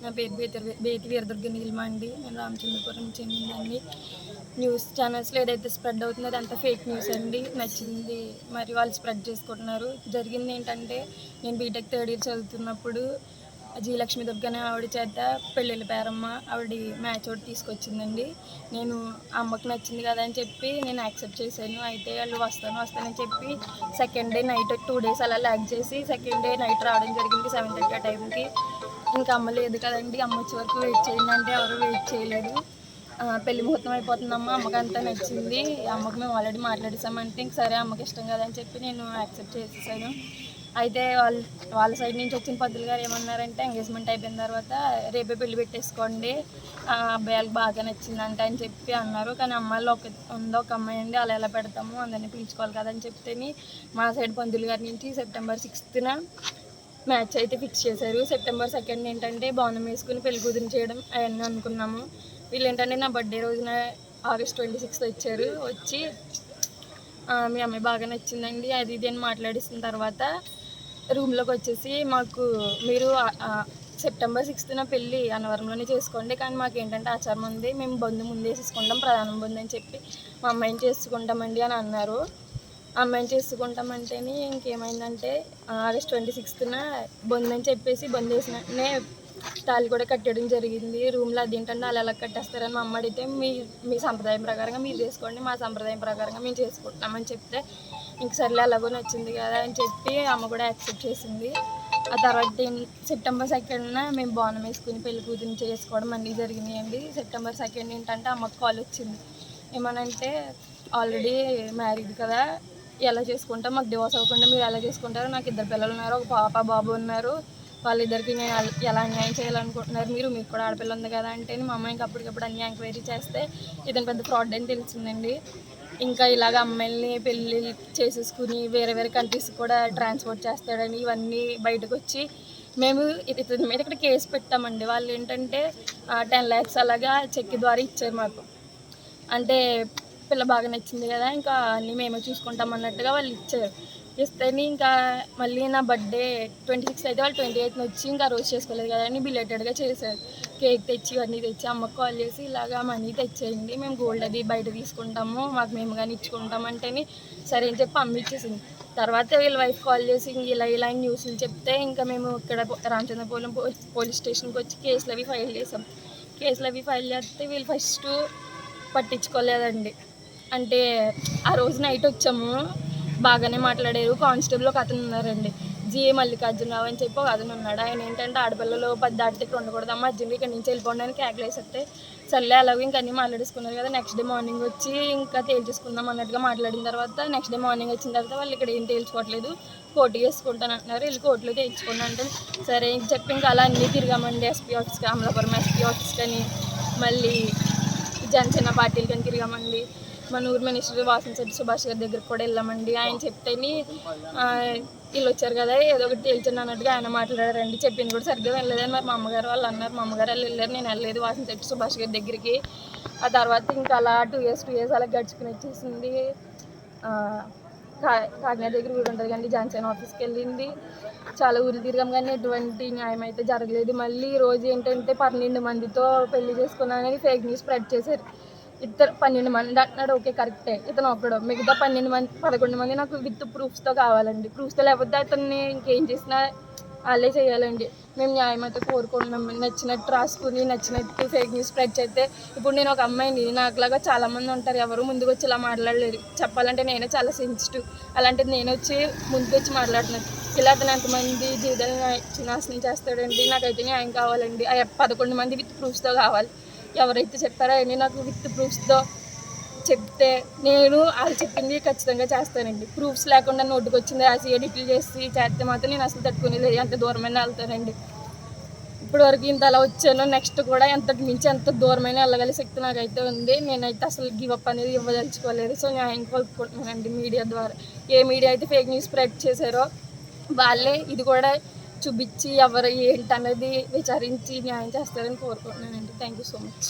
నా పేరు బేతి వీరదుర్గ నీలిమ అండి. నేను రామచంద్రపురం చెందిందండి. న్యూస్ ఛానల్స్లో ఏదైతే స్ప్రెడ్ అవుతుందో అదంతా ఫేక్ న్యూస్ అండి. నచ్చింది మరి వాళ్ళు స్ప్రెడ్ చేసుకుంటున్నారు. జరిగింది ఏంటంటే, నేను బీటెక్ థర్డ్ ఇయర్ చదువుతున్నప్పుడు జీ లక్ష్మి దుర్గ అనే ఆవిడ చేత పెళ్ళిళ్ళ పేరమ్మ ఆవిడ మ్యాచ్ ఒకటి తీసుకొచ్చిందండి. నేను అమ్మకి నచ్చింది కదా అని చెప్పి నేను యాక్సెప్ట్ చేశాను. అయితే వాళ్ళు వస్తానని చెప్పి సెకండ్ డే నైట్ 2 days అలా ల్యాగ్ చేసి సెకండ్ డే నైట్ రావడం జరిగింది 7:30 ఆ టైంకి. ఇంకా అమ్మ లేదు కదండి, అమ్మ వచ్చే వరకు వెయిట్ చేయండి అంటే ఎవరు వెయిట్ చేయలేదు. పెళ్లి ముహూర్తం అయిపోతుందమ్మా, అమ్మకి అంతా నచ్చింది, అమ్మకి మేము ఆల్రెడీ మాట్లాడేసామంటే ఇంక సరే అమ్మకి ఇష్టం కదా అని చెప్పి నేను యాక్సెప్ట్ చేసేసాను. అయితే వాళ్ళ సైడ్ నుంచి వచ్చిన పంతులు గారు ఏమన్నారంటే, ఎంగేజ్మెంట్ అయిపోయిన తర్వాత రేపే పెళ్లి పెట్టేసుకోండి, అబ్బాయిలకు బాగా నచ్చిందంట అని చెప్పి అన్నారు. కానీ అమ్మాయిలు ఒక అమ్మాయి అండి, అలా ఎలా పెడతాము, అందరినీ పిలుచుకోవాలి కదా అని చెప్తేని మా సైడ్ పంతులు గారి నుంచి September 6th మ్యాచ్ అయితే ఫిక్స్ చేశారు. September 2nd ఏంటంటే బోనం వేసుకుని పెళ్లి కూతురు చేయడం అవన్నీ అనుకున్నాము. వీళ్ళు ఏంటంటే నా బర్త్డే రోజున August 26th వచ్చారు. వచ్చి మీ అమ్మాయి బాగా నచ్చిందండి అది ఇది అని మాట్లాడిసిన తర్వాత రూమ్లోకి వచ్చేసి, మాకు మీరు September 6th పెళ్ళి అన్నవరంలోనే చేసుకోండి, కానీ మాకు ఏంటంటే ఆచారం ఉంది, మేము బంధు ముందు వేసేసుకుంటాం, ప్రధానం బంధు అని చెప్పి మా అమ్మాయిని చేసుకుంటామండి అని అన్నారు. అమ్మాయిని చేసుకుంటామంటేనే ఇంకేమైందంటే August 26th బంద్ అని చెప్పేసి బంద్ వేసినట్టునే తాళి కూడా కట్టడం జరిగింది. రూమ్లో అదేంటంటే వాళ్ళు ఎలా కట్టేస్తారని మా అమ్మ అడిగితే, మీ సంప్రదాయం ప్రకారంగా మీరు చేసుకోండి, మా సంప్రదాయం ప్రకారంగా మేము చేసుకుంటామని చెప్తే ఇంక సర్లే ఎలాగో నచ్చింది కదా అని చెప్పి అమ్మ కూడా యాక్సెప్ట్ చేసింది. ఆ తర్వాత September 2nd మేము బోనం వేసుకుని పెళ్లి కూతురిని చేసుకోవడం అన్నీ జరిగినాయండి. September 2nd ఏంటంటే అమ్మకు కాల్ వచ్చింది. ఏమనంటే, ఆల్రెడీ మ్యారీడ్ కదా, ఎలా చేసుకుంటాం, మాకు డివోర్స్ అవ్వకుండా మీరు ఎలా చేసుకుంటారు, నాకు 2 పిల్లలు ఉన్నారు, ఒక పాప బాబు ఉన్నారు, వాళ్ళిద్దరికి నేను ఎలా అన్యాయం చేయాలనుకుంటున్నారు, మీకు కూడా ఆడపిల్ల ఉంది కదా అంటే మా అమ్మాయికి అప్పటికప్పుడు అన్ని ఎంక్వైరీ చేస్తే ఇతను పెద్ద ఫ్రాడ్ అని తెలిసిందండి. ఇంకా ఇలాగ అమ్మాయిల్ని పెళ్ళి చేసేసుకుని వేరే కంట్రీస్కి కూడా ట్రాన్స్పోర్ట్ చేస్తాడని ఇవన్నీ బయటకు వచ్చి మేము ఇతని మీద ఇక్కడ కేసు పెట్టామండి. వాళ్ళు ఏంటంటే 10 lakhs అలాగా చెక్ ద్వారా ఇచ్చారు మాకు. అంటే పిల్ల బాగా నచ్చింది కదా, ఇంకా అన్నీ మేమే చూసుకుంటాం అన్నట్టుగా వాళ్ళు ఇచ్చారు. ఇస్తేనే ఇంకా మళ్ళీ నా బర్త్డే 26 అయితే వాళ్ళు 28th వచ్చి ఇంకా రోజు చేసుకోలేదు కదా అని బిలేటెడ్గా చేశారు. కేక్ తెచ్చి ఇవన్నీ తెచ్చి అమ్మకు కాల్ చేసి ఇలాగా మనీ తెచ్చేయండి, మేము గోల్డ్ అది బయట తీసుకుంటాము, మాకు మేము కానీ ఇచ్చుకుంటాం అంటేనే సరే అని చెప్పి అమ్మ ఇచ్చేసింది. తర్వాత వీళ్ళ వైఫ్ కాల్ చేసి ఇలా న్యూస్లు చెప్తే ఇంకా మేము ఇక్కడ రామచంద్రపురం పోలీస్ స్టేషన్కి వచ్చి కేసులు అవి ఫైల్ చేసాం. కేసులు అవి ఫైల్ చేస్తే వీళ్ళు ఫస్ట్ పట్టించుకోలేదండి. అంటే ఆ రోజు నైట్ వచ్చాము, బాగానే మాట్లాడారు. కానిస్టేబుల్ ఒక అతను ఉన్నారండి, జి మల్లికార్జునరావు అని చెప్పి ఒక అతను ఉన్నాడు. ఆయన ఏంటంటే ఆడపిల్లలు 10 దాటితే ఇక్కడ ఉండకూడదమ్మా, అర్జెంట్గా ఇక్కడ నుంచి వెళ్ళిపోండి అని కేకలేసేస్తే సర్లే అలాగే ఇంక అన్నీ మాట్లాడేసుకున్నారు కదా. నెక్స్ట్ డే మార్నింగ్ వచ్చి ఇంకా తేల్చేసుకుందాం అన్నట్టుగా మాట్లాడిన తర్వాత నెక్స్ట్ డే మార్నింగ్ వచ్చిన తర్వాత వాళ్ళు ఇక్కడ ఏం తేల్చుకోవట్లేదు, కోర్టు చేసుకుంటాను అంటున్నారు. వీళ్ళు కోర్టులో తేల్చుకున్నా అంటే సరే అని చెప్పి ఇంకా అలా అన్నీ తిరిగామండి. ఎస్పీ ఆఫీస్కి, అమలాపురం ఎస్పీ ఆఫీస్ కానీ, మళ్ళీ జనసేన పార్టీలు కానీ తిరిగామండి. మన ఊరు మినిస్టర్ వాసంశెట్టి సుభాష్ గారి దగ్గరికి కూడా వెళ్ళామండి. ఆయన చెప్తేని వీళ్ళు వచ్చారు కదా ఏదో ఒకటి తేల్చండి అన్నట్టుగా ఆయన మాట్లాడారండి. చెప్పింది కూడా సరిగ్గా వెళ్ళలేదని మరి మా అమ్మగారు వాళ్ళు అన్నారు. మా అమ్మగారు వాళ్ళు వెళ్ళారు, నేను వెళ్ళలేదు వాసంశెట్టి సుభాష్ గారి దగ్గరికి. ఆ తర్వాత ఇంకా అలా 2 years అలా గడుచుకుని వచ్చేసింది. కాకినాడ దగ్గర ఊరు ఉంటుంది కానీ జనసేన ఆఫీస్కి వెళ్ళింది. చాలా ఊరు తిరిగాం కానీ ఎటువంటి న్యాయం అయితే జరగలేదు. మళ్ళీ రోజు ఏంటంటే 12 మందితో పెళ్లి చేసుకున్నానని ఫేక్ న్యూస్ స్ప్రెడ్ చేశారు. 12 మంది అంటున్నాడు, ఓకే కరెక్టే, ఇతను ఒకడు, మిగతా 11 మంది నాకు విత్ ప్రూఫ్స్తో కావాలండి. ప్రూఫ్స్తో లేకపోతే అతన్ని ఇంకేం చేసినా వాళ్ళే చేయాలండి. మేము న్యాయం అయితే కోరుకుంటున్నాం. నచ్చినట్టు రాసుకుని నచ్చినట్టు ఫేక్ న్యూస్ స్ప్రెడ్ చేస్తే, ఇప్పుడు నేను ఒక అమ్మాయిని, నాకులాగా చాలామంది ఉంటారు, ఎవరు ముందుకు వచ్చి ఇలా మాట్లాడలేరు. చెప్పాలంటే నేనే చాలా సెన్సిటివ్, అలాంటిది నేను వచ్చి ముందుకు వచ్చి మాట్లాడుతున్నాను. ఇలా అతను ఎంతమంది జీవితాలను నాశనం చేస్తాడండి. నాకైతే న్యాయం కావాలండి. 11 మంది విత్ ప్రూఫ్స్తో కావాలి. ఎవరైతే చెప్పారో అవన్నీ నాకు విత్ ప్రూఫ్స్తో చెప్తే నేను వాళ్ళు చెప్పింది ఖచ్చితంగా చేస్తానండి. ప్రూఫ్స్ లేకుండా నోటుకు వచ్చింది రాసి ఎడిట్లు చేసి చేస్తే మాత్రం నేను అసలు తట్టుకునేది, ఎంత దూరమైనా వెళ్తానండి. ఇప్పటి వరకు ఇంత అలా వచ్చాను, నెక్స్ట్ కూడా ఎంతకు మించి ఎంత దూరమైన వెళ్ళగల శక్తి నాకైతే ఉంది. నేనైతే అసలు గివ్ అప్ అనేది ఇవ్వదలుచుకోలేదు. సో న్యాయం కోరుకుంటున్నానండి మీడియా ద్వారా. ఏ మీడియా అయితే ఫేక్ న్యూస్ స్ప్రెడ్ చేశారో వాళ్ళే ఇది కూడా చూపించి ఎవరు ఏంటనేది విచారించి న్యాయం చేస్తారని కోరుకుంటున్నానండి. Thank you so much.